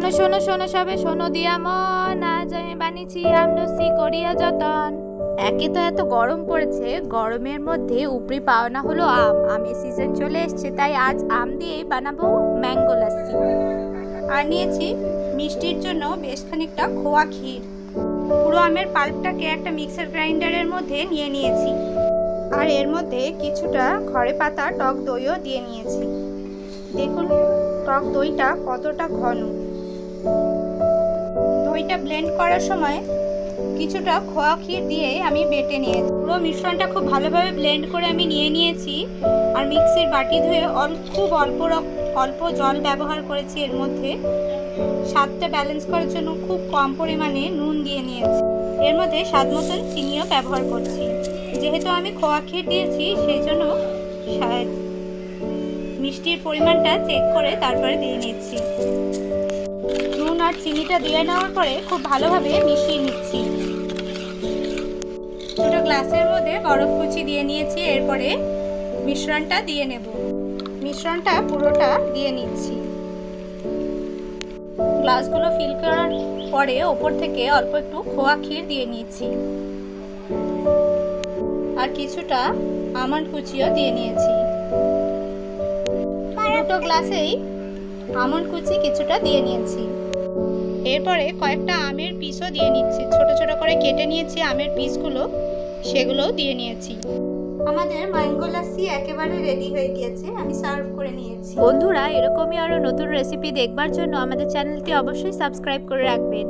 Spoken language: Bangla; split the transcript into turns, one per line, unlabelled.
শোনো শোনো শোনো সবে শোনো দিয়া মন, আজ আমি বানিয়েছি আমলসি করিয়া যতন। একে তো এত গরম পড়েছে, গরমের মধ্যে উপরি পাওনা হলো আম। আমের সিজন চলে এসছে, তাই আজ আম দিয়েই বানাবো ম্যাঙ্গো লাস্সি। আর নিয়েছি মিষ্টির জন্য বেশ খানিকটা খোয়া ক্ষীর। পুরো আমের পাল্পটাকে একটা মিক্সার গ্রাইন্ডারের মধ্যে নিয়ে নিয়েছি। আর এর মধ্যে কিছুটা ঘরে পাতা টক দইও দিয়ে নিয়েছি। দেখুন টক দইটা কতটা ঘন। দইটা ব্লেন্ড করার সময় কিছুটা খোয়া ক্ষীর দিয়ে আমি বেটে নিয়েছি। পুরো মিশ্রণটা খুব ভালোভাবে ব্লেন্ড করে আমি নিয়ে নিয়েছি। আর মিক্সির বাটি ধুয়ে খুব অল্প জল ব্যবহার করেছি। এর মধ্যে স্বাদটা ব্যালেন্স করার জন্য খুব কম পরিমাণে নুন দিয়ে নিয়েছি। এর মধ্যে স্বাদ মতন চিনিও ব্যবহার করছি। যেহেতু আমি খোয়া ক্ষীর দিয়েছি, সেই জন্য মিষ্টির পরিমাণটা চেক করে তারপরে দিয়ে নিচ্ছি। নুন আর চিনিটা দিয়ে নেওয়ার পরে খুব ভালোভাবে মিশিয়ে নিচ্ছি। ছোটো গ্লাসের মধ্যে বরফ কুচি দিয়ে নিয়েছি। এরপরে মিশ্রণটা দিয়ে নেব। মিশ্রণটা পুরোটা দিয়ে নিচ্ছি। গ্লাসগুলো ফিল করার পরে ওপর থেকে অল্প একটু খোয়া ক্ষীর দিয়ে নিচ্ছি। আর কিছুটা আমন্ড কুচিও দিয়ে নিয়েছি। দুটো গ্লাসেই আমন্ড কুচি কিছুটা দিয়ে নিয়েছি। এরপরে কয়েকটা আমের পিসও দিয়ে নিচ্ছি। ছোট ছোট করে কেটে নিয়েছি আমের পিসগুলো, সেগুলোও দিয়ে নিয়েছি। আমাদের ম্যাঙ্গো লাস্সি একেবারে রেডি হয়ে গিয়েছে। আমি সার্ভ করে নিয়েছি। বন্ধুরা, এরকমই আরো নতুন রেসিপি দেখবার জন্য আমাদের চ্যানেলটি অবশ্যই সাবস্ক্রাইব করে রাখবেন।